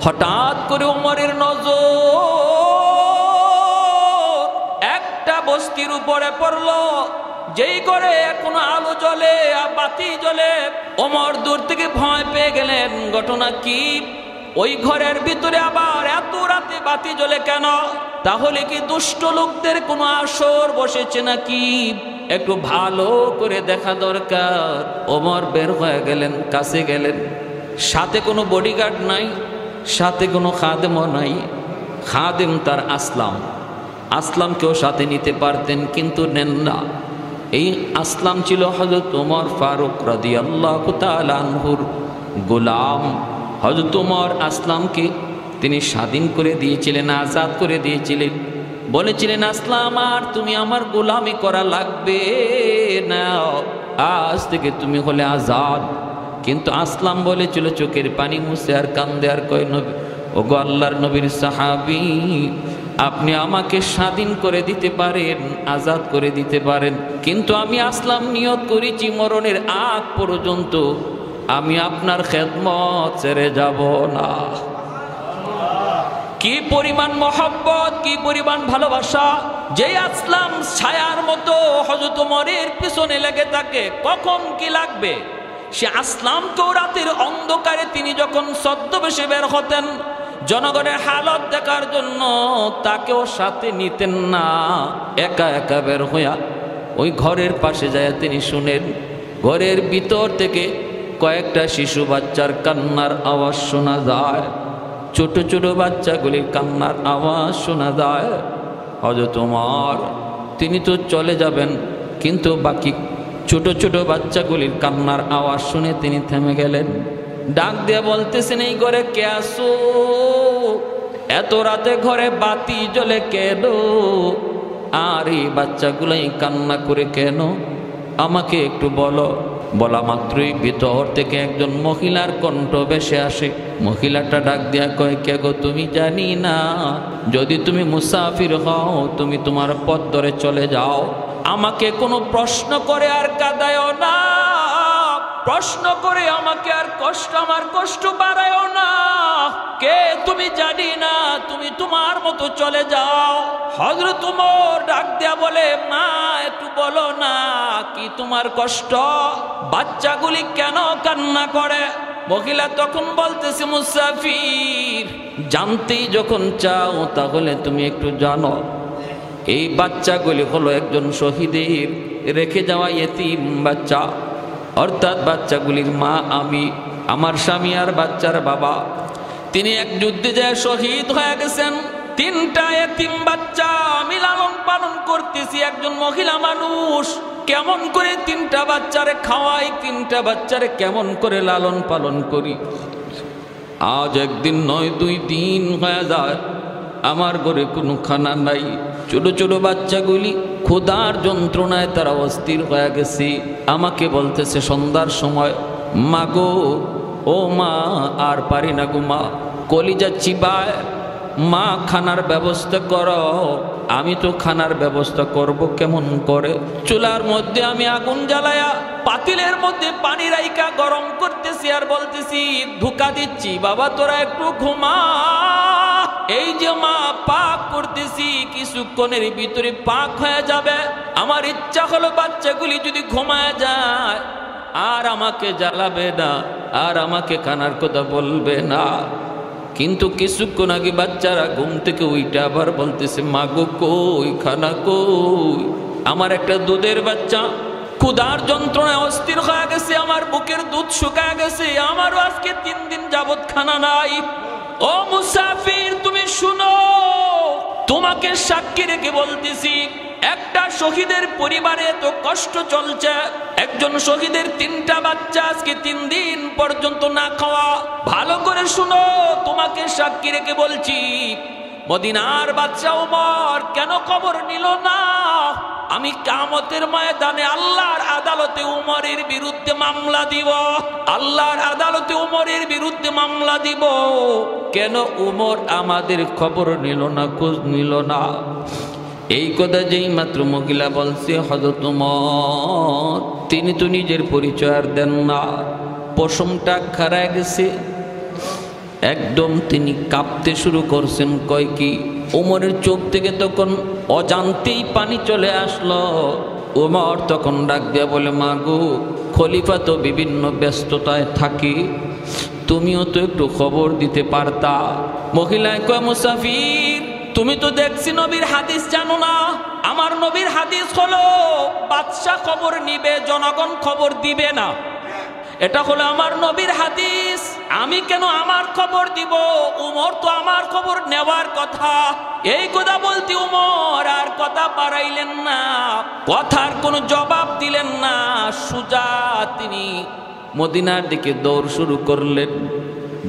হঠাৎ করে ওমরের নজর একটা বস্তির উপরে পড়লো, যেই করে এখনো আলো জ্বলে আর বাতি জ্বলে। ওমর দূর থেকে ভয় পেয়ে গেলেন, ঘটনা কি? ওই ঘরের ভিতরে আবার এত রাতে বাতি জ্বলে কেন? তাহলে কি দুষ্ট লোকদের কোনো আসর বসেছে নাকি? একটু ভালো করে দেখা দরকার। ওমর বের হয়ে গেলেন, কাছে গেলেন। সাথে কোনো বডিগার্ড নাই, সাথে কোনো খাদেমও নাই। খাদেম তার আসলাম, আসলামকেও সাথে নিতে পারতেন কিন্তু নেন না। এই আসলাম ছিল হযরত ওমর ফারুক রাদিয়াল্লাহু তাআলা আনহুর গোলাম। হযরত ওমর আসলামকে তিনি স্বাধীন করে দিয়েছিলেন, আজাদ করে দিয়েছিলেন। বলেছিলেন, আসলাম আর তুমি আমার গোলামি করা লাগবে না, আজ থেকে তুমি হলে আজাদ। কিন্তু আসলাম বলেছিল চোখের পানি মুছে আর কান্দে আর কয়, নবী ওগো আল্লাহর নবীর সাহাবী, আপনি আমাকে স্বাধীন করে দিতে পারেন, আজাদ করে দিতে পারেন, কিন্তু আমি আসলাম নিয়ত করেছি মরণের আগ পর্যন্ত আমি আপনার খেদমত ছেড়ে যাব না। কি পরিমাণ মহব্বত, কি পরিমাণ ভালোবাসা! যে আসলাম ছায়ার মতো হযরত ওমরের পিছনে লেগে থাকে, কখন কি লাগবে সে আসলামকেও রাতের অন্ধকারে তিনি যখন ছদ্মবেশে বের হতেন জনগণের হালত দেখার জন্য, তাকেও সাথে নিতেন না। একা একা বের হইয়া ওই ঘরের পাশে যায় তিনি শুনেন, ঘরের ভিতর থেকে কয়েকটা শিশু বাচ্চার কান্নার আওয়াজ শোনা যায়। ছোট ছোট বাচ্চাগুলির কান্নার আওয়াজ শোনা যায়। হযরত ওমর তিনি তো চলে যাবেন, কিন্তু বাকি ছোট ছোট বাচ্চাগুলির কান্নার আওয়াজ শুনে তিনি থেমে গেলেন। ডাক দিয়ে বলতেছেন, এই ঘরে কে আসো? এত রাতে ঘরে বাতি জ্বলে কেন? আর এই বাচ্চাগুলাই কান্না করে কেন? আমাকে একটু বলো। বলা মাত্রই ভিতর থেকে একজন মহিলার কণ্ঠ ভেসে আসে। মহিলাটা ডাক দিয়া কয়, কে গো, তুমি জানি না? যদি তুমি মুসাফির হও তুমি তোমার পথ ধরে চলে যাও, আমাকে কোনো প্রশ্ন করে আর কাঁদায়ও না, প্রশ্ন করে আমাকে আর আমার কষ্ট বাড়ায়ও না। কে তুমি জানি না, তুমি তোমার মতো চলে যাও। হযরত ওমর ডাক দিয়া বলে, মা একটু বলো না কি তোমার কষ্ট? বাচ্চাগুলি কেন কান্না করে? মহিলা তখন বলতেছে, মুসাফির, জানতেই যখন চাও তাহলে তুমি একটু জানো, এই বাচ্চাগুলি হলো একজন শহীদের রেখে যাওয়া ইয়েতিম বাচ্চা। অর্থাৎ বাচ্চাগুলির মা আমি, আমার স্বামী আর বাচ্চার বাবা। তিনি এক যুদ্ধে যায় শহীদ হয়ে গেছেন। তিনটা ইয়েতিম বাচ্চা আমি লালন পালন করতেছি। একজন মহিলা মানুষ কেমন করে তিনটা বাচ্চারে খাওয়াই, তিনটা বাচ্চারে কেমন করে লালন পালন করি। আজ একদিন নয়, 2 দিন হয়ে যায় আমার ঘরে কোনো খানা নাই। ছোট ছোট বাচ্চাগুলি ক্ষুধার যন্ত্রণায় তারা অস্থির হয়ে গেছে। আমাকে বলতেছে সন্ধ্যার সময়, মা গো, ও মা, আর পারি না গো মা, কলিজা চিবায়, মা খানার ব্যবস্থা করো। আমি তো খানার ব্যবস্থা করব কেমন করে? চুলার মধ্যে আমি আগুন জ্বালায়া পাতিলের মধ্যে পানি রাইকা গরম করতেছি আর বলতেছি, ধোঁকা দিচ্ছি, বাবা তোরা একটু ঘুমা। এই যে মা পাক করতেছি, কিছুক্ষণের ভিতরে পাক হয়ে যাবে। আমার ইচ্ছা হলো বাচ্চাগুলি যদি ঘুমায় যায় আর আমাকে জ্বালাবে না, আর আমাকে খানার কথা বলবে না। কিন্তু কিছুক্ষণ আগে বাচ্চারা ঘুম থেকে উইটা আবার বলতেছে, মা গো কই খানা কই? আমার একটা দুধের বাচ্চা ক্ষুধার যন্ত্রণায় অস্থির হয়ে গেছে, আমার বুকের দুধ শুকায় গেছে, আমারও আজকে 3 দিন যাবত খানা নাই। ও মুসাফির, তুমি শুনো, তোমাকে সাক্ষী রেখে বলতেছি, একটা শহীদের পরিবারে তো কষ্ট চলছে। একজন শহীদের 3টা বাচ্চা আজকে 3 দিন পর্যন্ত না খাওয়া। ভালো করে শুনো, তোমাকে সাক্ষী রেখে বলছি, মদিনার বাদশা ওমর কেন কবর নিল না? আমি কিয়ামতের ময়দানে আল্লাহর আদালতে উমরের বিরুদ্ধে মামলা দিব, আল্লাহর আদালতে উমরের বিরুদ্ধে মামলা দিব। কেন উমর আমাদের খবর নিল না, খোঁজ নিল না? এই কথা যেই মাত্র মহিলা বলছে, হযরত ওমর তিনি তো নিজের পরিচয় আর দেন না, পশমটা খারায় গেছে। একদম তিনি কাঁপতে শুরু করছেন। কয় কি? ওমরের চোখ থেকে তখন অজান্তেই পানি চলে আসলো। ওমর তখন ডাক দিয়া বলে, মা গো, খলিফা তো বিভিন্ন ব্যস্ততায় থাকি, তুমিও তো একটু খবর দিতে পারতা। মহিলায় কয়, মুসাফির, তুমি তো দেখছি নবীর হাদিস জানো না। আমার নবীর হাদিস হলো বাদশা খবর নিবে, জনগণ খবর দিবে না। এটা হলো আমার নবীর হাদিস। আমি কেন আমার খবর দিব? উমর তো আমার খবর নেওয়ার কথা। এই কথা বলতে উমর আর কথা বাড়াইলেন না, কথার কোনো জবাব দিলেন না। সুজা তিনি মদিনার দিকে দৌড় শুরু করলেন।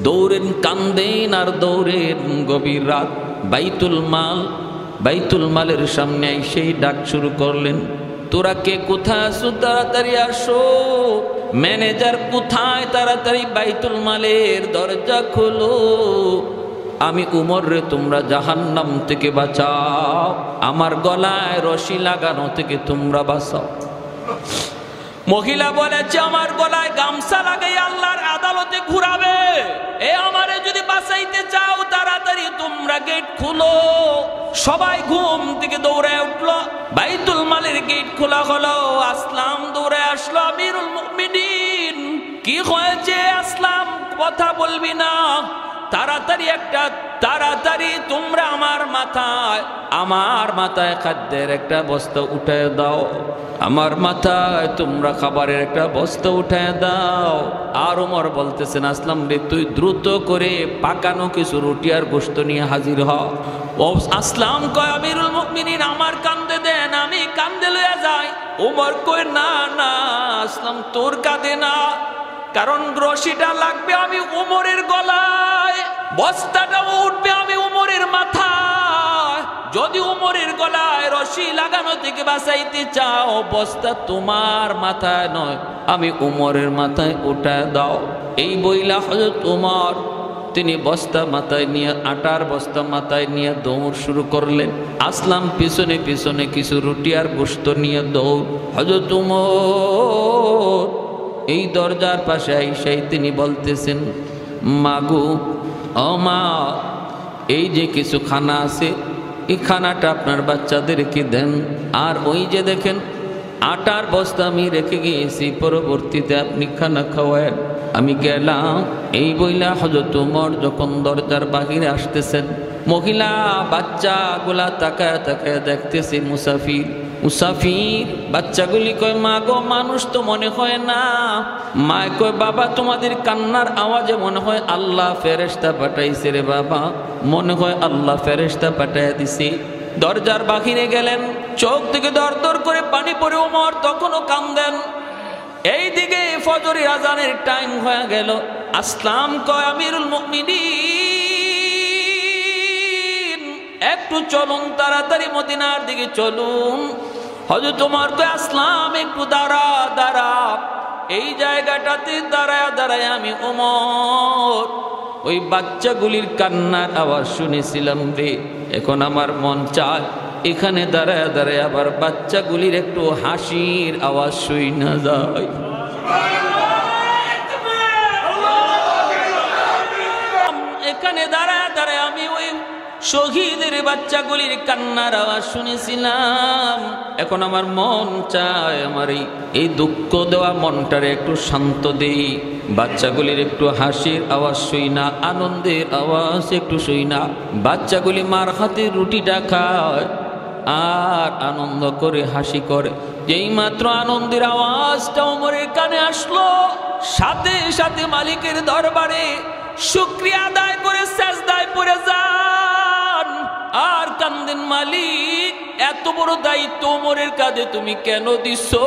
দৌড়েন, কান্দেন আর দৌড়েন। গভীর রাত, বাইতুল মালের সামনে সেই ডাক শুরু করলেন, তোরা কে কোথায় আছো? তাড়াতাড়ি আসো। ম্যানেজার কোথায়? তাড়াতাড়ি বাইতুল মালের দরজা খোলো। আমি উমর রে তোমরা জাহান্নাম থেকে বাঁচাও, আমার গলায় রশি লাগানো থেকে তোমরা বাঁচাও। মহিলা বলেছে, আমার গলায় গামছা লাগাই আল্লাহর আদালতে ঘুরাবে। এ আমারে যদি বাঁচাইতে চাও তাড়াতাড়ি তোমরা গেট খুলো। সবাই ঘুম থেকে দৌড়ে উঠলো। বাইতুল মালের গেট খোলা হলো। আসলাম দৌড়ে আসলো। আমিরুল মুমিনিন, কি হয়েছে আসলাম? কথা বলবি না? তাড়াতাড়ি তোমরা আমার মাথায় খাদ্যের একটা বস্তা উঠায় দাও। আমার মাথায় তোমরা খাবারের একটা বস্তা উঠায় দাও। আর ওমর বলতেছেন, আসলাম রে, তুই দ্রুত করে পাকানো কিছু রুটি আর গোশত নিয়ে হাজির হ। ও আসলাম কয়, আমিরুল মুমিনিন, আমার কান্দে দেন, আমি কান্দে লইয়া যাই। ওমর কয়, না না আসলাম, তোর কাঁধে না, কারণ রশিটা লাগবে আমি উমরের গলায়, বস্তাটাও উঠবে আমি উমরের মাথায়। যদি উমরের গলায় রশি লাগানো থেকে বাঁচাইতে চাও, বস্তা তোমার মাথায় নয়, আমি উমরের মাথায় উঠায় দাও। এই বইলা হযরত উমর তিনি বস্তা মাথায় নিয়ে, আটার বস্তা মাথায় নিয়ে দৌড় শুরু করলেন। আসলাম পিছনে পিছনে কিছু রুটি আর গোশত নিয়ে দৌড়। হযরত উমর এই দরজার পাশে আইসাই তিনি বলতেছেন, মাগো, ও মা, এই যে কিছু খানা আছে, এই খানাটা আপনার বাচ্চাদেরকে দেন। আর ওই যে দেখেন আটার বস্তা আমি রেখে গিয়েছি, পরবর্তীতে আপনি খানা খাওয়ান। আমি গেলাম। এই বইলা হযরত ওমর যখন দরজার বাহিরে আসতেছেন, মহিলা বাচ্চাগুলা তাকায় তাকায় দেখতেছে মুসাফির। বাচ্চাগুলি কয়, মা গো, মানুষ তো মনে হয় না। মা কয়, বাবা, তোমাদের কান্নার আওয়াজে মনে হয় আল্লাহ ফেরেশতা পাঠাইছে রে বাবা, মনে হয় আল্লাহ ফেরেশতা পাঠাইয়া দিছে। দরজার বাহিরে গেলেন, চোখ থেকে দর দর করে পানি পড়ে ওমর তখনও কান্দেন। এইদিকে ফজরের আজানের টাইম হয়ে গেল। আসলাম কয়, আমিরুল মুমিনিন, একটু চলুন, তাড়াতাড়ি মদিনার দিকে চলুন। হযরত ওমর কয়, আসলাম একটু দাঁড়া। এই জায়গাটাতে দাঁড়ায় আমি ওমর ওই বাচ্চাগুলির কান্নার আওয়াজ শুনেছিলাম রে। এখন আমার মন চায় এখানে দাঁড়ায় আবার বাচ্চাগুলির একটু হাসির আওয়াজ শুই না যায়। এখানে দাঁড়ায় আমি ওই শহীদের বাচ্চাগুলির কান্নার আওয়াজ শুনেছিলাম। এখন আমার মন চায় আমার এই দুঃখ দেওয়া মনটারে একটু শান্ত দেই, বাচ্চাগুলির একটু হাসির আওয়াজ শুই না, আনন্দের আওয়াজ একটু শুই না। বাচ্চাগুলি মার হাতে রুটিটা খায় আর আনন্দ করে হাসি করে। যেই মাত্র আনন্দের আওয়াজটা ওমরের কানে আসলো, সাথে সাথে মালিকের দরবারে শুকরিয়া আদায় করে সেজদায় পড়ে যান আর কান্দেন, মালিক, এত বড় দায়িত্ব ওমরের কাঁধে তুমি কেন দিছো?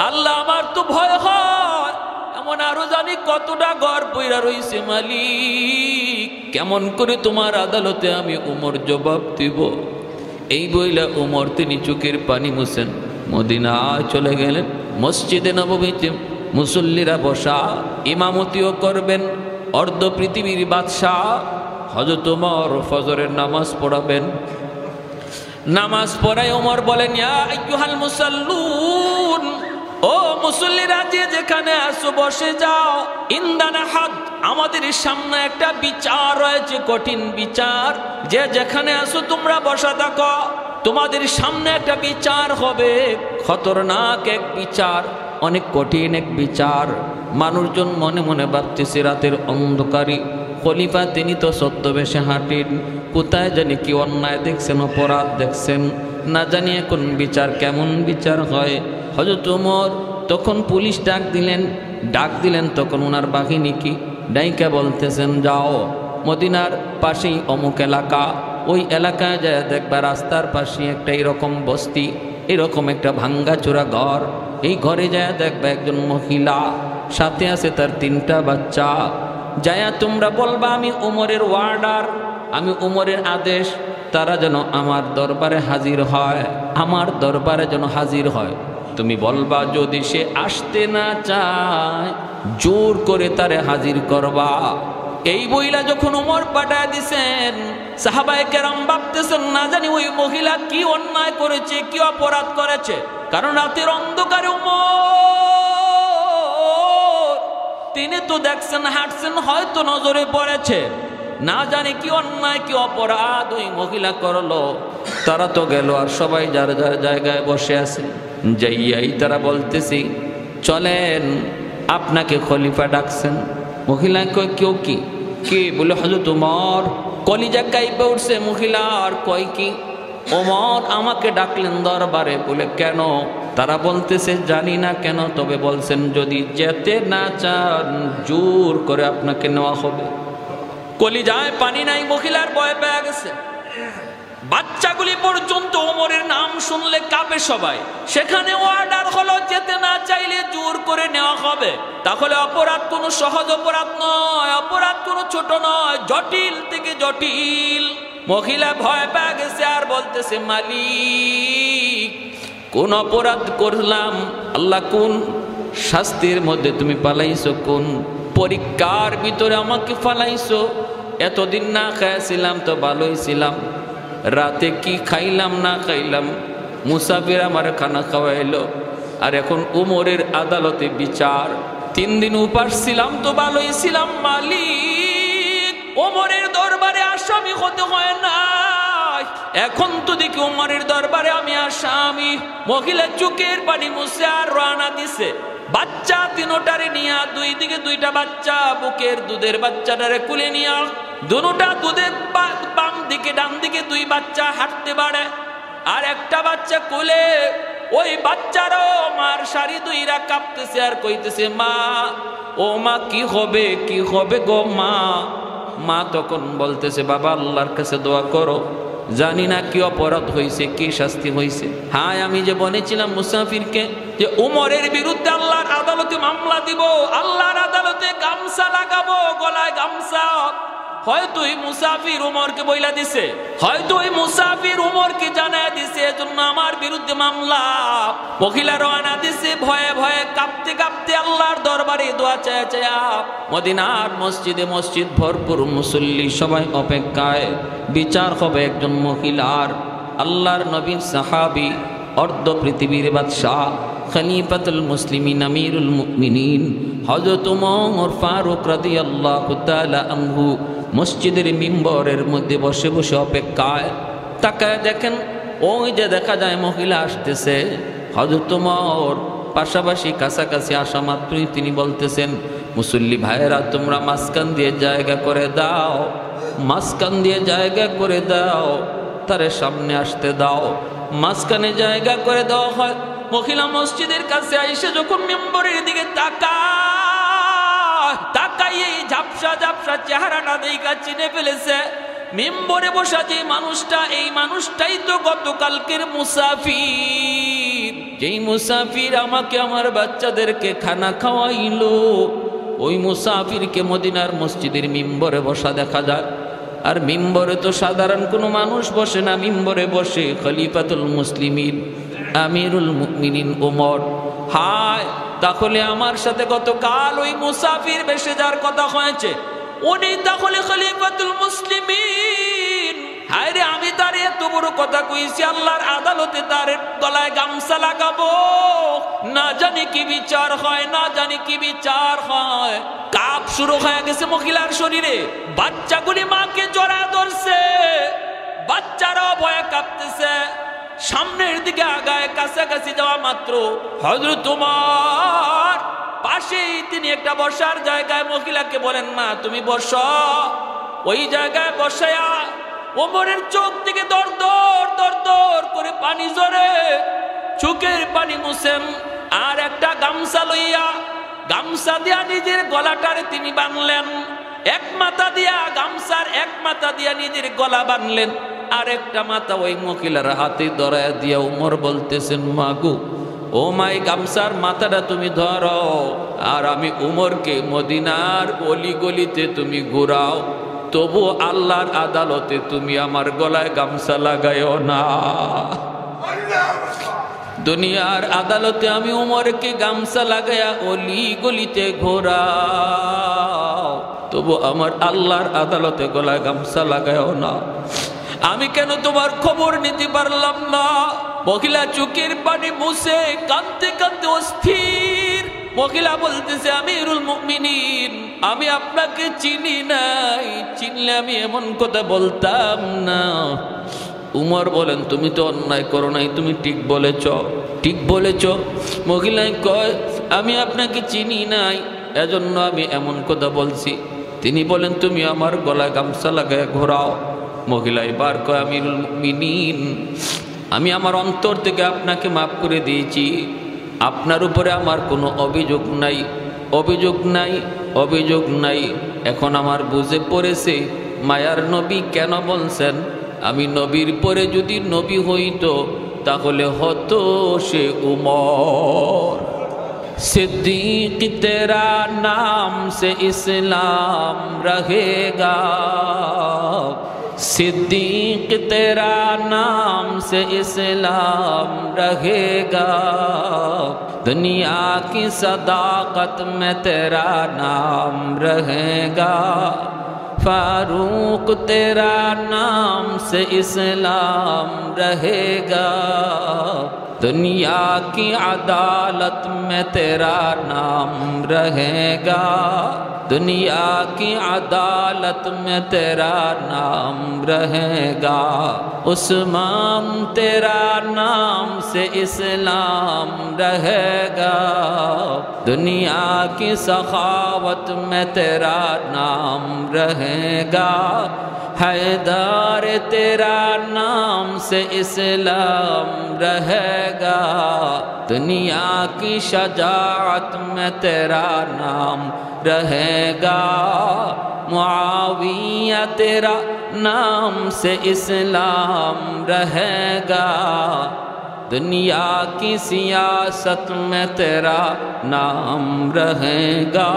আল্লাহ, আমার তো ভয় হয়, এমন আরো জানি কতটা ঘর পইরা রইছে মালিক, কেমন করে তোমার আদালতে আমি ওমর জবাব দিব? এই বইলা ওমর তিনি চোখের পানি মুছেন, মদিনায় চলে গেলেন। মসজিদে নববীতে মুসল্লিরা বসা, ইমামতিও করবেন অর্ধ পৃথিবীর বাদশাহ হযরত ওমর ফজরের নামাজ পড়াবেন। নামাজ পড়ায় ওমর বলেন, ইয়া আইয়ুহাল মুসাল্লুন, ও মুসল্লিরা যে যেখানে আসো বসে যাও। ইন্দানা হাত, আমাদের সামনে একটা বিচার রয়েছে, কঠিন বিচার। যে যেখানে আসো তোমরা বসা থাকো, তোমাদের সামনে একটা বিচার হবে, খতরনাক এক বিচার, অনেক কঠিন এক বিচার। মানুষজন মনে মনে ভাবতেছে রাতের অন্ধকারে খলিফা তিনি তো ছদ্মবেশে হাঁটেন, কোথায় জানি কি অন্যায় দেখছেন, অপরাধ দেখছেন, না জানি এখন বিচার কেমন বিচার হয়। হযরত ওমর তখন পুলিশ ডাক দিলেন তখন ওনার বাহিনী কি ডাইকা বলতেছেন, যাও মদিনার পাশেই অমুক এলাকা, ওই এলাকায় যায় দেখবা রাস্তার পাশে একটা এরকম বস্তি, এরকম একটা ভাঙ্গাচোরা ঘর, এই ঘরে যায় দেখবা একজন মহিলা, সাথে আছে তার 3টা বাচ্চা। যায়া তোমরা বলবা আমি ওমরের ওয়ার্ডার, আমি ওমরের আদেশ, তারা যেন আমার দরবারে হাজির হয়, আমার দরবারে যেন হাজির হয়। তুমি বলবা যদি সে আসতে না চায় জোর করে তারে হাজির করবা। এই বইলা যখন ওমর পাঠায় দিছেন, সাহাবায়ে কেরাম ভাবতেছেন না জানি ওই মহিলা কি অন্যায় করেছে, কি অপরাধ করেছে। কারণ রাতের অন্ধকারে ওমর তিনি তো দেখছেন, হাঁটছেন, হয়তো নজরে পড়েছে, না জানি কি অন্যায় কি অপরাধ ওই মহিলা করলো। তারা তো গেল আর সবাই যার যার জায়গায় বসে আছে। যাইয়াই তারা বলতেছি, চলেন আপনাকে খলিফা ডাকছেন। মহিলা কয় কেউ কি? কে? বলে হযরত ওমর। কলিজা কাইপে উঠছে মহিলার, কয় কি? ওমর আমাকে ডাকলেন দরবারে। বলে কেন? তারা বলতেছে জানি না কেন, তবে বলছেন যদি যেতে না চান জোর করে আপনাকে নেওয়া হবে। কলিজায় পানি নাই, মহিলার ভয় পেয়ে গেছে। বাচ্চাগুলি পর্যন্ত ওমরের নাম শুনলে কাঁপে সবাই। সেখানে অর্ডার হলো যেতে না চাইলে জোর করে নেওয়া হবে। তাহলে অপরাধ কোনো সহজ অপরাধ নয়, অপরাধ কোনো ছোট নয়, জটিল থেকে জটিল। মহিলা ভয় পেয়ে গেছে আর বলতেছে, মালিক কোন অপরাধ করলাম? আল্লাহ কোন শাস্তির মধ্যে তুমি পালাইছো, কোন পরীক্ষার ভিতরে আমাকে ফালাইছো? এতদিন না খাইছিলাম তো ভালোই ছিলাম, রাতে কি খাইলাম না খাইলাম, মুসাফির আমার খানা খাওয়াইলো, আর এখন উমরের আদালতে বিচার। 3 দিন উপাস ছিলাম তো ভালোই ছিলাম। মালিক ওমরের দরবারে আসামি হতে হয় না, এখন তো দেখি উমরের দরবারে আমি আসামি। মহিলা চোখের পানি মুছে আর রানা দিছে। বাচ্চা 3টারে নিয়া, 2 দিকে 2টা বাচ্চা, বুকের দুধের বাচ্চাটারে কুলে নিয়া, দুটা দুধের বাম দিকে ডান দিকে 2 বাচ্চা হাঁটতে পারে, আর একটা বাচ্চা কোলে। ওই বাচ্চারও মার শাড়ি 2রা কাঁপতেছে আর কইতেছে, মা ও মা কি হবে, কি হবে গো মা? মা তখন বলতেছে, বাবা আল্লাহর কাছে দোয়া করো, জানি না কি অপরাধ হয়েছে, কি শাস্তি হয়েছে। হ্যাঁ আমি যে বলেছিলাম মুসাফিরকে যে উমরের বিরুদ্ধে আল্লাহর আদালতে মামলা দিব, আল্লাহর আদালতে গামছা লাগাবো, গলায় গামছা, হয়তো ওই মুসাফির উমরকে বইলা দিছে, হয়তো ওই মুসাফির উমরকে জানায় দিছে, এজন্য আমার বিরুদ্ধে মামলা। মহিলা রওনা দিছে ভয়ে ভয়ে, কাঁপতে কাঁপতে আল্লাহর দরবারে দোয়া চায়া চায়া। মদিনার মসজিদে মসজিদ ভরপুর, মুসল্লি সবাই অপেক্ষায়। বিচার হবে একজন মহিলার। আল্লাহর নবীর সাহাবী, অর্ধ পৃথিবীর বাদশাহ, খলিফাতুল মুসলিমিন, আমিরুল মুমিনিন হযরত ওমর ফারুক রাদিয়াল্লাহু তাআলা আনহু মসজিদের মিম্বরের মধ্যে বসে বসে অপেক্ষায়। তাকায় দেখেন, ওই যে দেখা যায় মহিলা আসতেছে। হযরত ওমর পাশাপাশি কাছাকাছি আসা মাত্রই তিনি বলতেছেন, মুসল্লি ভাইয়েরা তোমরা মাঝখান দিয়ে জায়গা করে দাও, মাঝখান দিয়ে জায়গা করে দাও, তারে সামনে আসতে দাও। মাঝখানে জায়গা করে দেওয়া হয়। মহিলা মসজিদের কাছে আইসে যখন মিম্বরের দিকে তাকাই এই ঝাপসা ঝাপসা চেহারাটা দেখা চিনে ফেলেছে। মিম্বরে বসা যে মানুষটা, এই মানুষটাই তো গতকালকের মুসাফির, যেই মুসাফির আমাকে আমার বাচ্চাদেরকে খানা খাওয়াইলো। ওই মুসাফিরকে মদিনার মসজিদের মিম্বরে বসা দেখা যায়। আর মিম্বরে তো সাধারণ কোনো মানুষ বসে না, মিম্বরে বসে খলিফাতুল মুসলিমিন, আমিরুল মুমিনিন ওমর। হায়, তাহলে আমার সাথে গতকাল ওই মুসাফির বেশে যার কথা হয়েছে, উনি তাহলে খলিফাতুল মুসলিমিন। হায় রে, আমি তার এত বড় কথা কইছি, আল্লাহর আদালতে তার গলায় গামছা লাগাবো, না জানি কি বিচার হয়, না জানি কি বিচার হয়। কাপ শুরু হয়ে গেছে মহিলার শরীরে, বাচ্চাগুলি মাকে জড়ায় ধরছে, বাচ্চারাও ভয়ে কাঁপতেছে। সামনের দিকে আগায়, কাছাকাছি যাওয়া মাত্র হযরত ওমর পাশেই তিনি একটা বসার জায়গায় মহিলাকে বলেন, মা তুমি বসো। ওই জায়গায় বসায়া ওমরের চোখ থেকে দর দর দর দর করে পানি ঝরে, চোখের পানি মুছেন। আর একটা গামছা লইয়া, গামছা দিয়া নিজের গলাটারে তিনি বাঁধলেন। এক মাথা দিয়া, গামছার এক মাথা দিয়া নিজের গলা বাঁধলেন, আর একটা মাথা ওই মহিলার হাতে ধরায়া দিয়া ওমর বলতেছেন, মাগো ও মাই গামছার মাথাটা তুমি ধরো, আর আমি উমরকে মদিনার অলি গলিতে তুমি ঘুরাও, তবু আল্লাহর আদালতে তুমি আমার গলায় গামছা লাগাইও না। দুনিয়ার আদালতে আমি উমরকে গামছা লাগাইয়া অলি গলিতে ঘোরাও, তবু আমার আল্লাহর আদালতে গলায় গামছা লাগাইও না। আমি কেন তোমার খবর নিতে পারলাম না? মহিলা চোখের পানি মুছে কাঁদতে কাঁদতে অস্থির। মহিলা বলতেছে, আমিরুল মুমিনিন, আমি আপনাকে চিনি নাই, চিনলে আমি এমন কথা বলতাম না। উমর বলেন, তুমি তো অন্যায় করো নাই, তুমি ঠিক বলেছ, ঠিক বলেছ। মহিলায় কয়, আমি আপনাকে চিনি নাই, এজন্য আমি এমন কথা বলছি। তিনি বলেন, তুমি আমার গলায় গামছা লাগায় ঘোরাও। মহিলা এবার কয়, আমিরুল মুমিনিন, আমি আমার অন্তর থেকে আপনাকে মাফ করে দিয়েছি, আপনার উপরে আমার কোনো অভিযোগ নাই, অভিযোগ নাই, অভিযোগ নাই। এখন আমার বুঝে পড়েছে মায়ার নবী কেন বলছেন, আমি নবীর পরে যদি নবী হইতো তাহলে হতো সে উমর। सिद्दीक तेरा नाम से इस्लाम रहेगा, सिद्दीक तेरा नाम से इस्लाम रहेगा, दुनिया की सदाकत में तेरा नाम रहेगा, फारूक तेरा नाम से इस्लाम रहेगा, दुनिया की अदालत में तेरा नाम रहेगा, दुनिया की अदालत में तेरा नाम रहेगा, उस्मान तेरा नाम से इस्लाम रहेगा, दुनिया की सखावत में तेरा नाम रहेगा, हैदर तेरा नाम से इस्लाम रहेगा, दुनिया की शजाअत में तेरा नाम रहेगा, मुआविया तेरा नाम से इस्लाम रहेगा, दुनिया की सियासत में तेरा नाम रहेगा।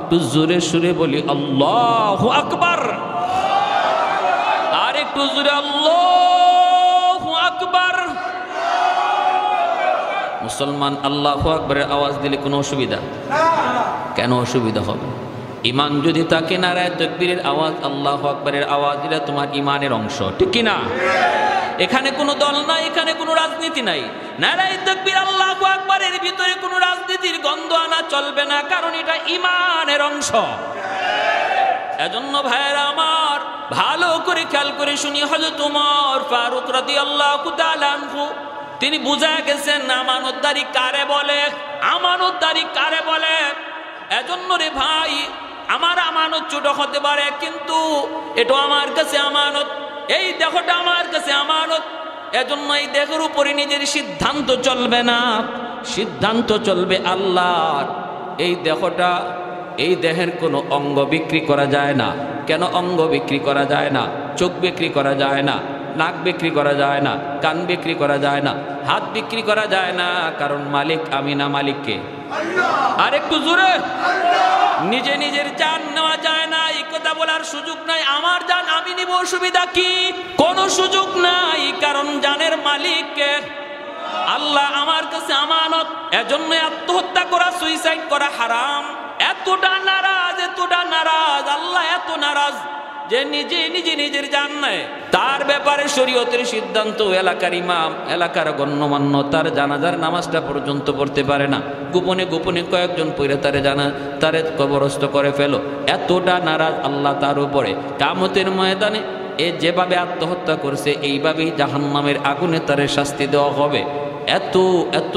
तो जोरे शुरे बोली अल्लाहु अकबर, और एक जोरे अल्लाहु अकबर। मुसलमान अल्लाहु अकबरेर आवाज दिले कोनो असुविधा? কেন অসুবিধা হবে? ইমান যদি থাকে, নারায়ে তাকবীরের আওয়াজ, আল্লাহু আকবারের আওয়াজ, এটা তোমার ইমানের অংশ, ঠিক কি না? এখানে কোনো দল নাই, এখানে কোনো রাজনীতি নাই। নারায়ে তাকবীর আল্লাহু আকবারের ভিতরে কোনো রাজনীতির গন্ধ আনা চলবে না, কারণ এটা ইমানের অংশ। এজন্য ভাইরা আমার, ভালো করে খেয়াল করে শুনি, হযরত ওমর ফারুক রাদিয়াল্লাহু তাআলা আনহু তিনি বুঝা গেছেন আমানতদারি কারে বলে, আমানতদারি কারে বলে। এজন্য রে ভাই, আমার আমানত ছোট হতে পারে, কিন্তু এটা আমার কাছে আমানত, এই দেহটা আমার কাছে আমানত। এজন্য এই দেহের উপরে নিজের সিদ্ধান্ত চলবে না, সিদ্ধান্ত চলবে আল্লাহর। এই দেহটা, এই দেহের কোনো অঙ্গ বিক্রি করা যায় না। কেন অঙ্গ বিক্রি করা যায় না? চোখ বিক্রি করা যায় না, নাক বিক্রি করা যায় না, কান বিক্রি করা যায় না, হাত বিক্রি করা যায় না, কারণ মালিক আমি না, মালিককে আর একটু জোরে। নিজে নিজের জান নেওয়া যায় না, এই কথা বলার সুযোগ নাই। আমার জান আমি নিব, অসুবিধা কি? কোনো সুযোগ নাই, কারণ জানের মালিক কে? আল্লাহ আমার কাছে আমানত। এজন্য আত্মহত্যা করা, সুইসাইড করা হারাম। এতটা নারাজ, এতটা নারাজ, আল্লাহ এত নারাজ, যে নিজে নিজে নিজের জান নেয়, তার ব্যাপারে শরীয়তের সিদ্ধান্ত এলাকার ইমাম, এলাকার গণ্যমান্য তার জানাজার নামাজটা পর্যন্ত পড়তে পারে না, গোপনে গোপনে কয়েকজন পড়ে তারে কবরস্থ করে ফেলো। এতটা নারাজ আল্লাহ তার উপরে, কিয়ামতের ময়দানে এ যেভাবে আত্মহত্যা করছে এইভাবেই জাহান্নামের আগুনে তারে শাস্তি দেওয়া হবে। এত এত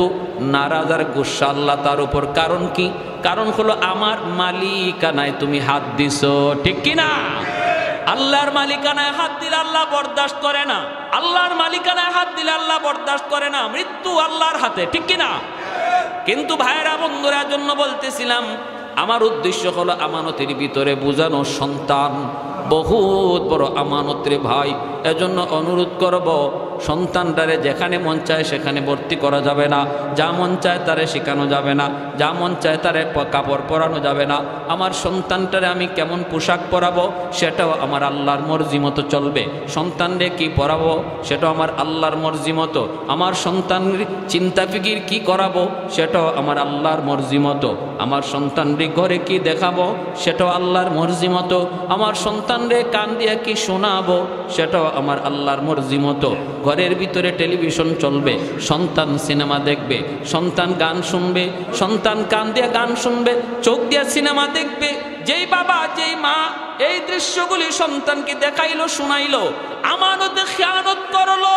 নারাজ আর গুসা আল্লাহ তার উপর। কারণ কি? কারণ হলো আমার মালিকানায় তুমি হাত দিছো, ঠিক কিনা? আল্লাহর মালিকানায় হাত দিলে আল্লাহ বরদাস্ত করে না। আল্লাহর মালিকানায় হাত দিলে আল্লাহ বরদাস্ত করে না। মৃত্যু আল্লাহর হাতে, ঠিক কিনা? কিন্তু ভাইয়েরা বন্ধুরা জন্য বলতেছিলাম, আমার উদ্দেশ্য হলো আমানতের ভিতরে বুঝানো সন্তান বহুত বড় আমানত রে ভাই। এজন্য অনুরোধ করব, সন্তানটারে যেখানে মন চায় সেখানে ভর্তি করা যাবে না, যা মন চায় তারে শেখানো যাবে না, যা মন চায় তারে কাপড় পরানো যাবে না। আমার সন্তানটারে আমি কেমন পোশাক পরাবো সেটাও আমার আল্লাহর মর্জি মতো চলবে। সন্তানরে কি পরাবো সেটাও আমার আল্লাহর মর্জি মতো। আমার সন্তানের চিন্তা ফিকির কি করাবো সেটাও আমার আল্লাহর মর্জি মতো। আমার সন্তানরে ঘরে কি দেখাবো সেটাও আল্লাহর মর্জি মতো। আমার সন্তানরে কান দিয়ে কি শোনাবো সেটাও আমার আল্লাহর মর্জি মতো। ঘরের ভিতরে টেলিভিশন চলবে, সন্তান সিনেমা দেখবে, সন্তান গান শুনবে, সন্তান কান দিয়ে গান শুনবে, চোখ দিয়ে সিনেমা দেখবে। যেই বাবা যেই মা এই দৃশ্যগুলি সন্তানকে দেখাইলো শুনাইলো, আমানতে খেয়ানত করলো,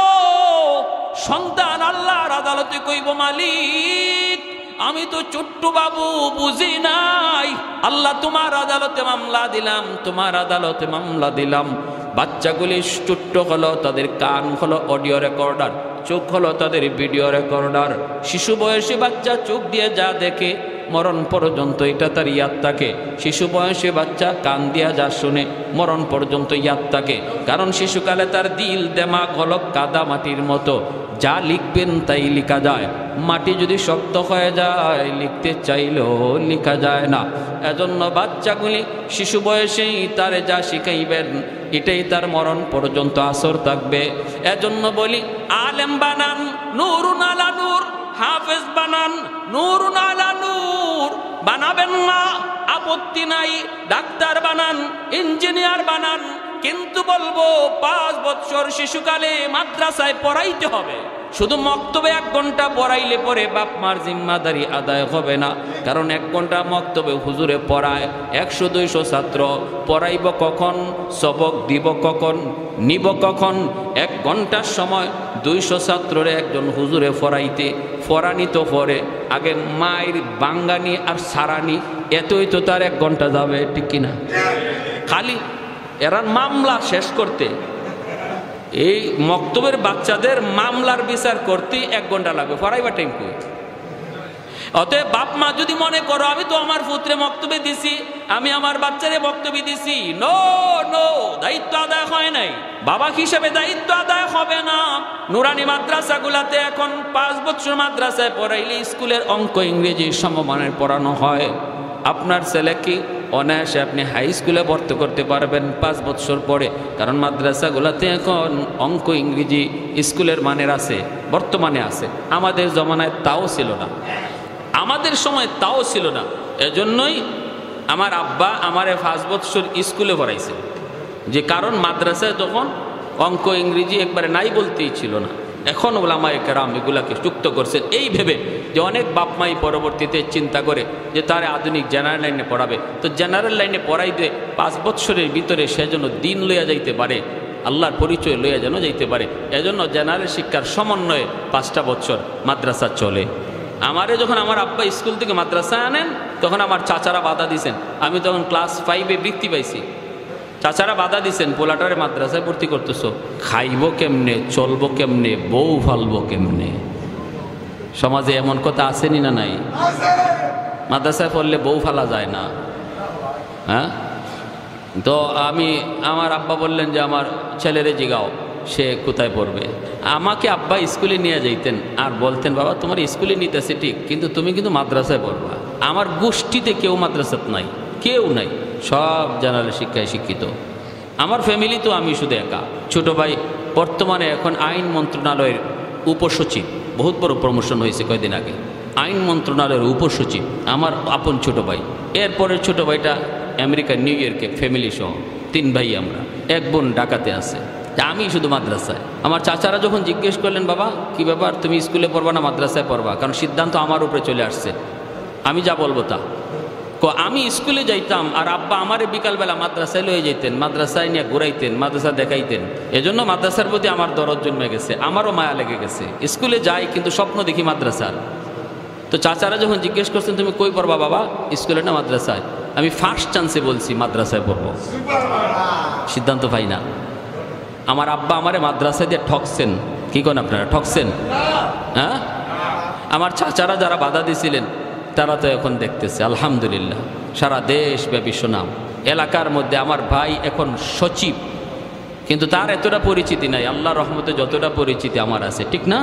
সন্তান আল্লাহর আদালতে কইব, মালিক আমি তো ছোট্ট বাবু বুঝি নাই, আল্লাহ তোমার আদালতে মামলা দিলাম, তোমার আদালতে মামলা দিলাম। বাচ্চাগুলি ছোট্ট হলো, তাদের কান হলো অডিও রেকর্ডার, চোখ হলো তাদের ভিডিও রেকর্ডার। শিশু বয়সী বাচ্চা চোখ দিয়ে যা দেখে মরণ পর্যন্ত এটা তার ইয়াদ থাকে। শিশু বয়সী বাচ্চা কান দিয়া যা শুনে মরণ পর্যন্ত ইয়াদ থাকে। কারণ শিশুকালে তার দিল দেমাগ হলো কাদা মাটির মতো, যা লিখবেন তাই লেখা যায়। মাটি যদি শক্ত হয়ে যায় লিখতে চাইলেও লেখা যায় না। এজন্য বাচ্চাগুলি শিশু বয়সেই তারে যা শিখাইবেন এটাই তার মরণ পর্যন্ত আসর থাকবে। এজন্য বলি, আলেম বানান নূরুন আলা নূর, হাফেজ বানান নূরুন আলা নূর। বানাবেন না আপত্তি নাই, ডাক্তার বানান, ইঞ্জিনিয়ার বানান, কিন্তু বলবো 5 বছর শিশুকালে মাদ্রাসায় পড়াইতে হবে। শুধু মক্তবে 1 ঘন্টা পড়াইলে পরে বাপ মার জিম্মাদারি আদায় হবে না। কারণ 1 ঘন্টা মক্তবে হুজুরে পড়ায় 100-200 ছাত্র, পড়াইব কখন, সবক দিব কখন, নিব কখন? 1 ঘন্টার সময় 200 ছাত্ররে একজন হুজুরে ফরানি তো পরে আগে মায়ের বাঙ্গানি আর সারানি, এতই তো তার 1 ঘন্টা যাবে, ঠিক কিনা? খালি এরা মামলা শেষ করতে, এই মক্তবের বাচ্চাদের মামলার বিচার করতে 1 ঘন্টা লাগবে, পড়াইবা টাইম কই? অতএব বাপ মা যদি মনে করো আমি তো আমার পুত্রে মক্তবে দিছি, আমি আমার বাচ্চারে বক্তব্য দিছি, নো নো, দায়িত্ব আদায় হয় নাই। বাবা হিসেবে দায়িত্ব আদায় হবে না। নুরানি মাদ্রাসাগুলাতে এখন 5 বছর মাদ্রাসায় পড়াইলে স্কুলের অঙ্ক ইংরেজি সমমানের পড়ানো হয়। আপনার ছেলে কি অনায়াসে আপনি হাই স্কুলে ভর্তি করতে পারবেন 5 বছর পরে। কারণ মাদ্রাসাগুলোতে এখন অঙ্ক ইংরেজি স্কুলের মানের আছে, বর্তমানে আছে। আমাদের জমানায় তাও ছিল না, আমাদের সময় তাও ছিল না। এজন্যই আমার আব্বা আমারে 5 বছর স্কুলে পড়াইছে, যে কারণ মাদ্রাসায় তখন অঙ্ক ইংরেজি একবারে নাই বলতেই ছিল না। এখন ওলামায়ে কেরাম এগুলাকে যুক্ত করছেন এই ভেবে যে অনেক বাপমাই পরবর্তীতে চিন্তা করে যে তারে আধুনিক জেনারেল লাইনে পড়াবে, তো জেনারেল লাইনে পড়াই দিয়ে 5 বছরের ভিতরে সে যেন দিন লইয়া যাইতে পারে, আল্লাহর পরিচয় লইয়া যেন যাইতে পারে। এজন্য জেনারেল শিক্ষার সমন্বয়ে 5টা বছর মাদ্রাসা চলে। আমারে যখন আমার আব্বা স্কুল থেকে মাদ্রাসায় আনেন তখন আমার চাচারা বাধা দিছেন। আমি তখন ক্লাস 5-এ বৃত্তি পাইছি। চাচারা বাধা দিছেন, পোলাটারে মাদ্রাসায় ভর্তি করতেছো, খাইব কেমনে, চলবো কেমনে, বউ ফালবো কেমনে? সমাজে এমন কথা আসেনি না নাই? মাদ্রাসায় পড়লে বউ ফালা যায় না। হ্যাঁ, তো আমার আব্বা বললেন যে আমার ছেলেরে জিগাও সে কোথায় পড়বে। আমাকে আব্বা স্কুলে নিয়ে যাইতেন আর বলতেন, বাবা তোমার স্কুলে নিতেছে ঠিক, কিন্তু তুমি কিন্তু মাদ্রাসায় পড়বা। আমার গোষ্ঠীতে কেউ মাদ্রাসাত নাই, কেউ নাই, সব জেনারেল শিক্ষায় শিক্ষিত। আমার ফ্যামিলি তো আমি শুধু একা। ছোট ভাই বর্তমানে এখন আইন মন্ত্রণালয়ের উপসচিব, বহুত বড় প্রমোশন হয়েছে কয়েকদিন আগে, আইন মন্ত্রণালয়ের উপসচিব আমার আপন ছোট ভাই। এরপরের ছোট ভাইটা আমেরিকা নিউ ইয়র্কে ফ্যামিলি সহ। 3 ভাই আমরা, 1 বোন ঢাকাতে আছে, আমি শুধু মাদ্রাসায়। আমার চাচারা যখন জিজ্ঞেস করলেন, বাবা কি ব্যাপার, তুমি স্কুলে পড়বা না মাদ্রাসায় পড়বা, কারণ সিদ্ধান্ত আমার উপরে চলে আসছে, আমি যা বলবো তা। আমি স্কুলে যাইতাম আর আব্বা আমারে বিকালবেলা মাদ্রাসায় লয়ে যেতেন, মাদ্রাসায় নিয়ে ঘুরাইতেন, মাদ্রাসা দেখাইতেন, এজন্য মাদ্রাসার প্রতি আমার দরদ জন্মে গেছে, আমারও মায়া লেগে গেছে। স্কুলে যাই কিন্তু স্বপ্ন দেখি মাদ্রাসার। তো চাচারা যখন জিজ্ঞেস করছেন তুমি কই পড়বা বাবা, স্কুলে না মাদ্রাসায়, আমি ফার্স্ট চান্সে বলছি মাদ্রাসায় পড়বো, সিদ্ধান্ত পাই না। আমার আব্বা আমারে মাদ্রাসায় দিয়ে ঠকছেন, কি করেন আপনারা, ঠকছেন? হ্যাঁ, আমার চাচারা যারা বাধা দিয়েছিলেন তারা তো এখন দেখতেছে আলহামদুলিল্লাহ, সারা দেশব্যাপী সুনাম। এলাকার মধ্যে আমার ভাই এখন সচিব, কিন্তু তার এতটা পরিচিতি নাই, আল্লাহ রহমতে যতটা পরিচিতি আমার আছে, ঠিক না?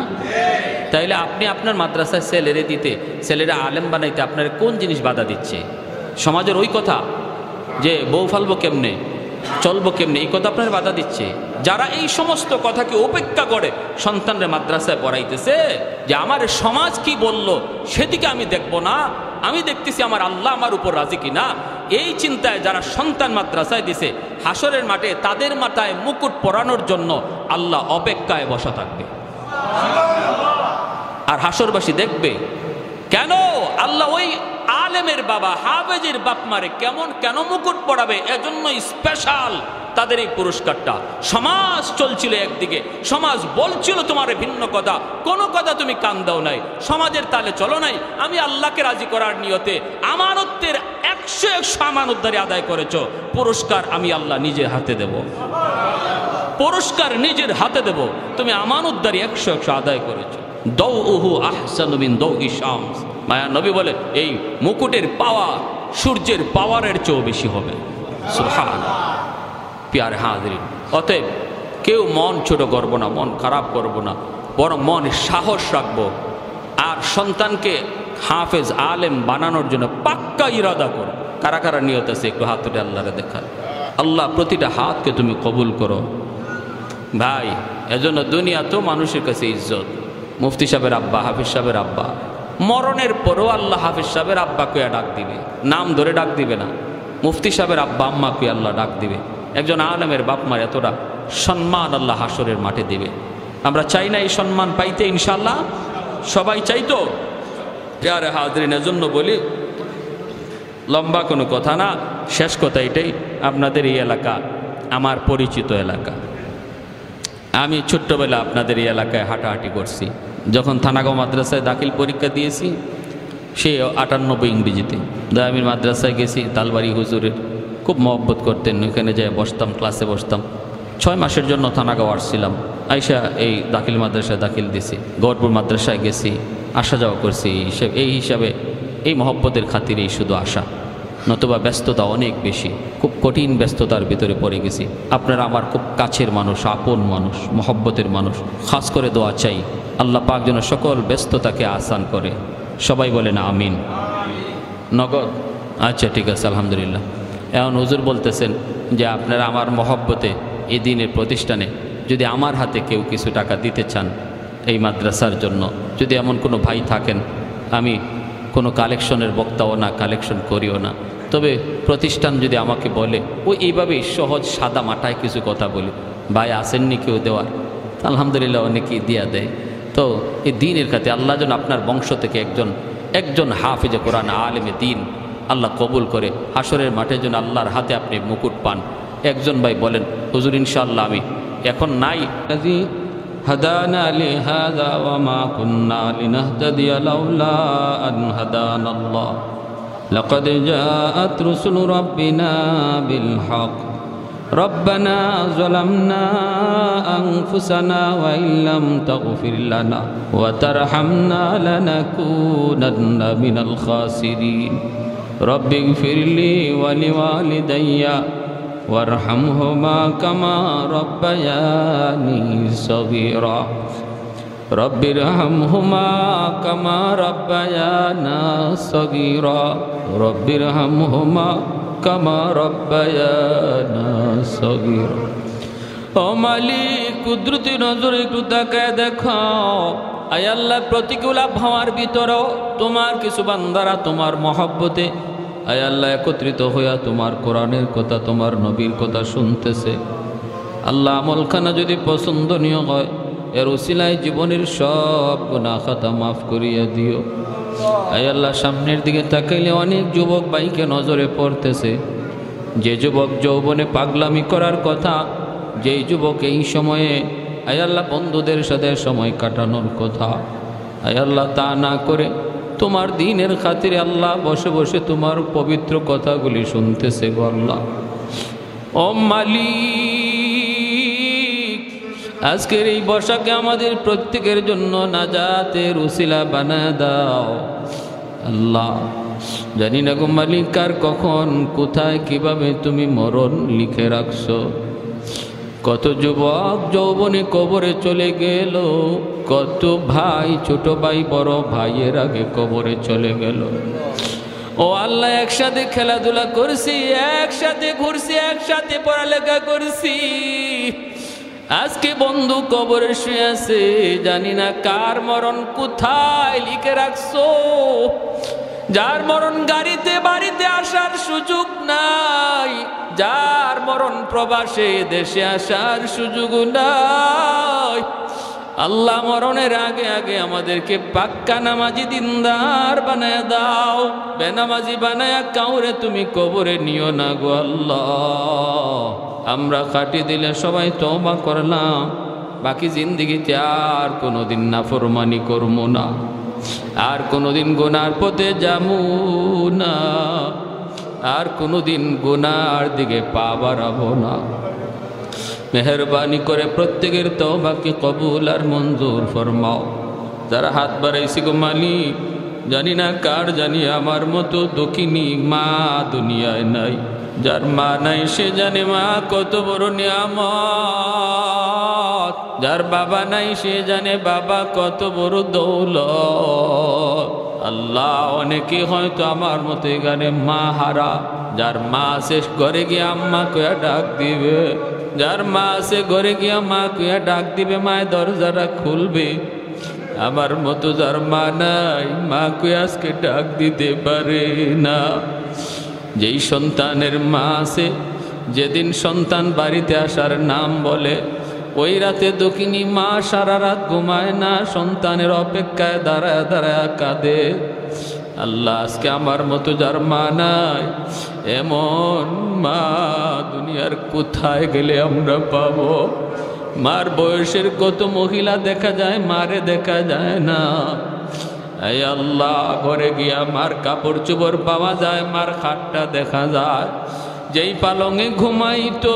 তাইলে আপনি আপনার মাদ্রাসায় ছেলেরে দিতে, ছেলেরা আলেম বানাইতে আপনার কোন জিনিস বাধা দিচ্ছে? সমাজের ওই কথা যে বউ ফালবো কেমনে, চলবো কেমনে, এই কথা আপনার বাধা দিচ্ছে। যারা এই সমস্ত কথাকে উপেক্ষা করে সন্তানরে মাদ্রাসায় পড়াইতেছে, যে আমার সমাজ কি বলল সেদিকে আমি দেখব না, আমি দেখতেছি আমার আল্লাহ আমার উপর রাজি কিনা, এই চিন্তায় যারা সন্তান মাদ্রাসায় দিছে, হাসরের মাঠে তাদের মাথায় মুকুট পরানোর জন্য আল্লাহ অপেক্ষায় বসা থাকবে। আর হাসরবাসী দেখবে কেন আল্লাহ ওই আলেমের বাবা হাফেজের বাপ মারে কেন মুকুট পড়াবে, এজন্য স্পেশাল তাদের এই পুরস্কারটা। সমাজ চলছিল একদিকে, সমাজ বলছিল তোমার ভিন্ন কথা, কোনো কথা তুমি কান দাও নাই, সমাজের তালে চলো নাই, আমি আল্লাহকে রাজি করার নিয়তে আমানতের 100 আমানতদারি আদায় করেছো, পুরস্কার আমি আল্লাহ নিজের হাতে দেব, পুরস্কার নিজের হাতে দেব, তুমি আমানতদারি 100 আদায় করেছো। দাউহু আহসানু মিন দাউই শামস, মায়া নবী বলে এই মুকুটের পাওয়ার সূর্যের পাওয়ারের চেয়েও বেশি হবে। সুবহানাল্লাহ। প্যারে হাজিরিন, অতএব কেউ মন ছোট করবো না, মন খারাপ করবো না, বরং মনে সাহস রাখবো, আর সন্তানকে হাফেজ আলেম বানানোর জন্য পাক্কা ইরাদা করো। কারা কারা নিয়ত আছে একটু হাত তুলে আল্লাহরে দেখা। আল্লাহ প্রতিটা হাতকে তুমি কবুল করো ভাই। এজন্য দুনিয়া তো মানুষের কাছে ইজ্জত। মুফতি সাহেবের আব্বা, হাফিজ সাহেবের আব্বা, মরণের পরও আল্লাহ হাফিজ সাহেবের আব্বা কুয়া ডাক দিবে, নাম ধরে ডাক দিবে না। মুফতি সাহেবের আব্বা আম্মা কুয়া আল্লাহ ডাক দিবে। একজন আলেমের বাপ মার এতটা সম্মান আল্লাহ হাসরের মাঠে দিবে। আমরা চাই না এই সম্মান পাইতে? ইনশাআল্লাহ সবাই চাইতো। প্যারে হাজরিন, এজন্য বলি লম্বা কোনো কথা না, শেষ কথা এটাই, আপনাদের এই এলাকা আমার পরিচিত এলাকা। আমি ছোট্টবেলা আপনাদের এই এলাকায় হাঁটাহাঁটি করছি। যখন থানাগাঁও মাদ্রাসায় দাখিল পরীক্ষা দিয়েছি, সে 98 ইংরেজিতে, দয়ামির মাদ্রাসায় গেছি, তালবাড়ি হুজুরের খুব মহব্বত করতেন, ওখানে যেয়ে বসতাম, ক্লাসে বসতাম। 6 মাসের জন্য থানাগাঁও আসছিলাম, আইসা এই দাখিল মাদ্রাসায় দাখিল দিয়েছি, গৌরপুর মাদ্রাসায় গেছি, আসা যাওয়া করছি। এই হিসাবে এই মহব্বতের খাতিরেই শুধু আসা, নতুবা ব্যস্ততা অনেক বেশি, খুব কঠিন ব্যস্ততার ভিতরে পড়ে গেছি। আপনারা আমার খুব কাছের মানুষ, আপন মানুষ, মহব্বতের মানুষ। খাস করে দোয়া চাই আল্লাহ পাক যেন সকল ব্যস্ততাকে আসান করে। সবাই বলেন আমিন। নগদ? আচ্ছা ঠিক আছে, আলহামদুলিল্লাহ। এখন হুজুর বলতেছেন যে আপনারা আমার মহব্বতে এই দিনের প্রতিষ্ঠানে যদি আমার হাতে কেউ কিছু টাকা দিতে চান এই মাদ্রাসার জন্য, যদি এমন কোনো ভাই থাকেন, আমি কোনো কালেকশনের বক্তাও না, কালেকশন করিও না, তবে প্রতিষ্ঠান যদি আমাকে বলে, ওই এইভাবেই সহজ সাদা মাটায় কিছু কথা বলি, ভাই আসেননি কেউ দেওয়ার, আলহামদুলিল্লাহ অনেকেই দিয়া দেয়। তো এই দিনের খাতে আল্লাহ যেন আপনার বংশ থেকে একজন হাফেজে কোরআন আলেমে দিন আল্লাহ কবুল করে, হাসরের মাঠে যেন আল্লাহর হাতে আপনি মুকুট পান। একজন ভাই বলেন, হুজুর ইনশাআল্লাহ আমি এখন নাই, هدانا لهذا وما كنا لنهتدي لولا أن هدانا الله لقد جاءت رسل ربنا بالحق ربنا ظلمنا أنفسنا وإن لم تغفر لنا وترحمنا لنكونن من الخاسرين رب اغفر لي ولوالدي وارحمهما كما ربياني صغيرا رب ارحمهما كما ربيانا صغيرا رب ارحمهما كما ربيانا صغيرا ও মালিক, কুদরতি নজরে একটু তাকায় দেখো, আয় আল্লাহ প্রতিকূল আবহাওয়ার ভিতরেও তোমার কিছু বান্দারা তোমার মহব্বতে আয় আল্লাহ একত্রিত হইয়া তোমার কোরআনের কথা তোমার নবীর কথা শুনতেছে। আল্লাহ আমলখানা যদি পছন্দনীয় হয় এর উসিলায় জীবনের সব গুনাহ খাতা মাফ করিয়া দিও। আয় আল্লাহ সামনের দিকে তাকাইলে অনেক যুবক ভাইকে নজরে পড়তেছে, যে যুবক যৌবনে পাগলামি করার কথা, যেই যুবক এই সময়ে আয় আল্লাহ বন্ধুদের সাথে সময় কাটানোর কথা, আয় আল্লাহ তা না করে তোমার দ্বীনের খাতিরে আল্লাহ বসে বসে তোমার পবিত্র কথাগুলি শুনতেছে গো আল্লাহ। ও মালিক, আজকের এই বসাকে আমাদের প্রত্যেকের জন্য নাজাতের উসিলা বানায় দাও আল্লাহ। জানি না গো মালিক কার কখন কোথায় কিভাবে তুমি মরণ লিখে রাখছো। কত যুবক যৌবনে কবরে চলে গেল, কত ভাই ছোট ভাই বড় ভাইয়ের আগে কবরে চলে গেল। ও আল্লাহ, একসাথে খেলাধুলা করছি, একসাথে ঘুরছি, একসাথে পড়ালেখা করছি, আজকে বন্ধু কবরে শুয়ে আছে, জানি না কার মরণ কোথায় লিখে রাখছো। যার মরণ গাড়িতে বাড়িতে আসার সুযোগ নাই, যার মরণ প্রবাসে দেশে আসার সুযোগ নাই, আল্লাহ মরণের আগে আগে আমাদেরকে পাক্কা নামাজি দিনদার বানায় দাও। বেনামাজি বানায়া কাউরে তুমি কবরে নিও না গো আল্লাহ। আমরা কাটি দিলে সবাই তওবা করলাম, বাকি জিন্দিগিতে আর কোনোদিন নাফরমানি করবো না, আর কোনোদিন গুনার পথে যাবো না, আর কোনোদিন গুনার দিকে পা বাড়াবো না। মেহরবানি করে প্রত্যেকের তওবাকে কবুল আর মঞ্জুর ফরমাও। যারা হাত বাড়াইছি গো মালিক, জানি না কার জানি আমার মতো দুঃখিনী মা দুনিয়ায় নাই। যার মা নাই সে জানে মা কত বড় নিয়ামত, যার বাবা নাই সে জানে বাবা কত বড় দৌলত। আল্লাহ, অনেকে হয়তো আমার মতো এখানে মা হারা, যার মা শেষ ঘরে গিয়ে আম্মা কয়া ডাক দিবে, যার মা আছে ঘরে গিয়া মা কয়া ডাক দিবে, মায়ের দরজাটা খুলবে। আমার মতো যার মা নাই, মা কয়া আজকে ডাক দিতে পারে না। যেই সন্তানের মা আছে, যেদিন সন্তান বাড়িতে আসার নাম বলে, ওই রাতে দক্ষিণী মা সারা রাত ঘুমায় না, সন্তানের অপেক্ষায় দাঁড়ায় দাঁড়ায় কাঁদে। আল্লাহ, আজকে আমার মতো যার মা নাই, এমন মা দুনিয়ার কোথায় গেলে আমরা পাবো? মার বয়সের কত মহিলা দেখা যায়, মারে দেখা যায় না। এই আল্লাহ, ঘরে গিয়া মার কাপড় চোপড় পাওয়া যায়, মার খাটটা দেখা যায়। যেই পালঙে ঘুমাইতো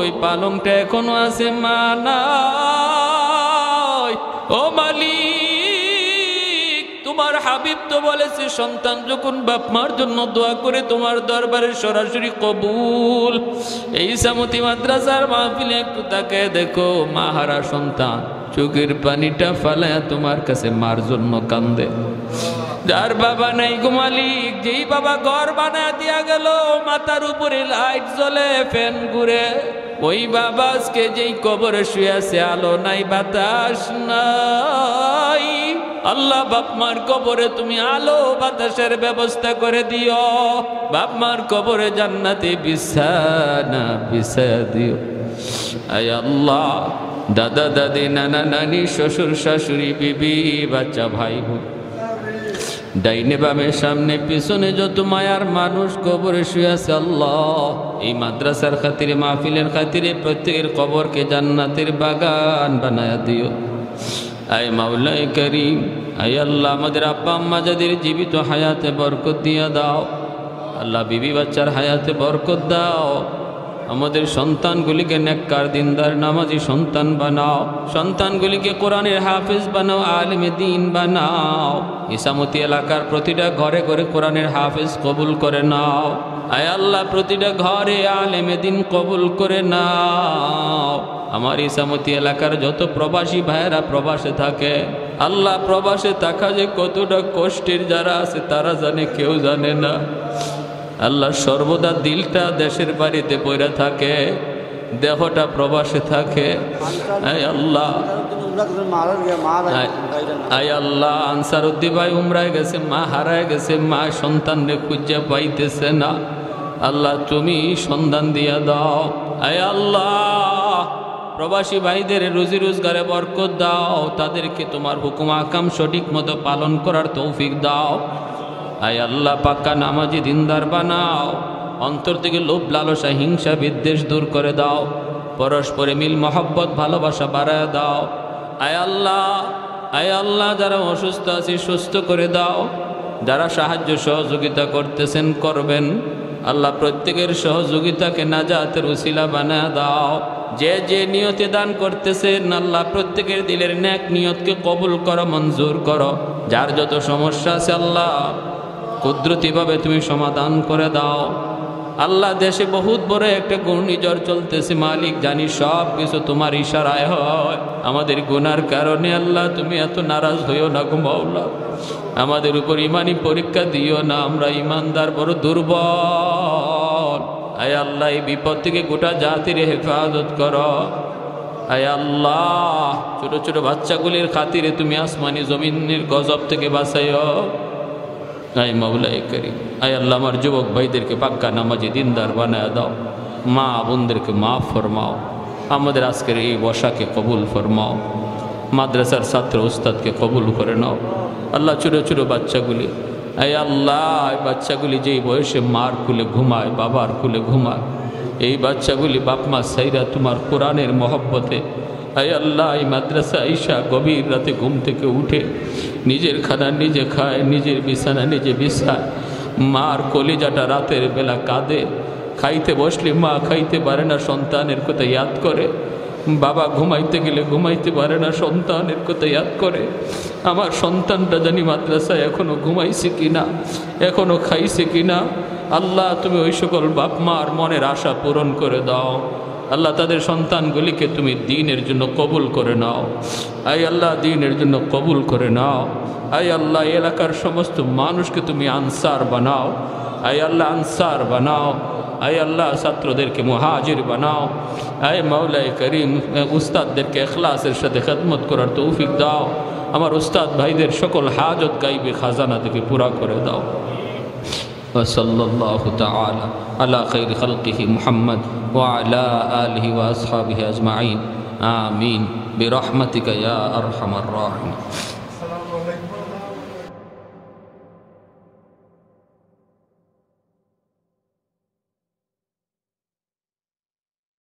ওই পালংটা এখনো আছে, মা নাই। ও মালিক, তোমার হাবিব তো বলেছে সন্তান যখন বাপ মার জন্য দোয়া করে তোমার দরবারে সরাসরি কবুল। এই ইসামতি মাদ্রাসার মাহফিলে একটু তাকে দেখো, মা হারা সন্তান চোখের পানিটা ফালায়া তোমার কাছে মার জন্য কান্দে। যার বাবা নাই গো মালিক, যেই বাবা ঘর বানায় দিয়া গেল, মাথার উপরে লাইট জ্বলে, ফ্যান ঘুরে, ওই বাবা আজকে যেই কবরে শুয়ে আছে, আলো নাই বাতাস নাই। আল্লাহ, বাপ মার কবরে তুমি আলো বাতাসের ব্যবস্থা করে দিও, বাপ মার কবরে জান্নাতে বিছানা বিছায়া দিও। আয় আল্লাহ, দাদা দাদি নানা নানি শ্বশুর শাশুড়ি বিবি বাচ্চা ভাই বোন, ডাইনে বামে সামনে পিছনে যত মায়ার মানুষ কবরে শুয়ে আছে, আল্লাহ এই মাদ্রাসার খাতিরে মাহফিলের খাতিরে প্রত্যেকের কবরকে জান্নাতের বাগান বানায়া দিও। আয় মাওলাই করিম, আয় আল্লাহ আমাদের আব্বা আম্মা যাদের জীবিত হায়াতে বরকত দিয়া দাও। আল্লাহ বিবি বাচ্চার হায়াতে বরকত দাও। আমাদের সন্তানগুলিকে নেককার দিনদার নামাজি সন্তান বানাও, সন্তানগুলিকে কোরআনের হাফেজ বানাও, আলেমে দ্বীন বানাও। ইসামতি এলাকার প্রতিটা ঘরে ঘরে কোরআনের হাফেজ কবুল করে নাও। আয় আল্লাহ, প্রতিটা ঘরে আলেমে দ্বীন কবুল করে নাও। আমার ইসামতি এলাকার যত প্রবাসী ভাইয়েরা প্রবাসে থাকে, আল্লাহ প্রবাসে থাকা যে কতটা কষ্টের যারা আছে তারা জানে, কেউ জানে না। আল্লাহ, সর্বদা দিলটা দেশের বাড়িতে পড়ে থাকে, দেহটা প্রবাসে থাকে। আল্লাহ, আয় আল্লাহ আনসারউদ্দিন ভাই উমরায় গেছে, মা হারায় গেছে, মা সন্তানরে খুঁজে পাইতেছে না। আল্লাহ তুমি সন্ধান দিয়া দাও। আয় আল্লাহ প্রবাসী ভাইদের রুজি রোজগারে বরকত দাও, তাদেরকে তোমার হুকুম আকাম সঠিক মতো পালন করার তৌফিক দাও। আয় আল্লাহ পাক্কা নামাজি দিনদার বানাও, অন্তর থেকে লোভ লালসা হিংসা বিদ্বেষ দূর করে দাও, পরস্পরে মিল মহব্বত ভালোবাসা বাড়ায় দাও। আয় আল্লাহ যারা অসুস্থ আছে সুস্থ করে দাও, যারা সাহায্য সহযোগিতা করতেছেন করবেন, আল্লাহ প্রত্যেকের সহযোগিতাকে নাজাতের উসিলা বানায় দাও। যে যে নিয়তে দান করতেছেন আল্লাহ প্রত্যেকের দিলের নেক নিয়তকে কবুল করো, মঞ্জুর করো। যার যত সমস্যা আছে আল্লাহ কুদরতিভাবে তুমি সমাধান করে দাও। আল্লাহ দেশে বহুত বড় একটা ঘূর্ণিঝড় চলতেছে মালিক, জানি সব কিছু তোমার ইশারায় হয়। আমাদের গুনার কারণে আল্লাহ তুমি এত নারাজ হইও না গো মাওলা, আমাদের উপর ইমানি পরীক্ষা দিও না, আমরা ইমানদার বড় দুর্বল। আয় আল্লাহ এই বিপদ থেকে গোটা জাতির হেফাজত করো। আয় আল্লাহ ছোট ছোট বাচ্চাগুলির খাতিরে তুমি আসমানি জমিনের গজব থেকে বাঁচাইও। আয় মাওলাই করিম, আয় আল্লাহ আমার যুবক ভাইদেরকে পাক্কা নামাজি দিনদার বানায় দাও, মা বোনদেরকে মাফ ফরমাও, আমাদের আজকের এই বসাকে কবুল ফরমাও, মাদ্রাসার ছাত্র উস্তাদকে কবুল করে নাও। আল্লাহ ছোটো ছোটো বাচ্চাগুলি, আয় আল্লাহ এই বাচ্চাগুলি যেই বয়সে মার কুলে ঘুমায়, বাবার কুলে ঘুমায়, এই বাচ্চাগুলি বাপ মা সাইরা তোমার কোরআনের মহব্বতে আয় আল্লাহ এই মাদ্রাসা আইসা গভীর রাতে ঘুম থেকে উঠে নিজের খানা নিজে খায়, নিজের বিছানা নিজে বিছায়, মার কলিজাটা রাতের বেলা কাঁদে, খাইতে বসলে মা খাইতে পারে না, সন্তানের কথা ইয়াদ করে, বাবা ঘুমাইতে গেলে ঘুমাইতে পারে না, সন্তানের কথা ইয়াদ করে। আমার সন্তানটা জানি মাদ্রাসায় এখনও ঘুমাইছে কিনা, এখনও খাইছে কিনা। আল্লাহ তুমি ওই সকল বাপ মার মনের আশা পূরণ করে দাও। আল্লাহ তাদের সন্তানগুলিকে তুমি দ্বীনের জন্য কবুল করে নাও। আয় আল্লাহ দ্বীনের জন্য কবুল করে নাও। আয় আল্লাহ এলাকার সমস্ত মানুষকে তুমি আনসার বানাও। আয় আল্লাহ আনসার বানাও। আয় আল্লাহ ছাত্রদেরকে মুহাজির বানাও। আয় মাওলাই করিম উস্তাদদেরকে ইখলাসের সাথে খেদমত করার তৌফিক দাও। আমার উস্তাদ ভাইদের সকল হাজত গাইবে খাজানা থেকে পুরা করে দাও। ওয়াসাল্লাল্লাহু তাআলা আলা খাইরি খালকিহি মুহাম্মদ ওয়া আলা আলিহি ওয়া আসহাবিহি আজমাইন। আমিন বিরহমাতিকা ইয়া আরহামার রাহিমিন।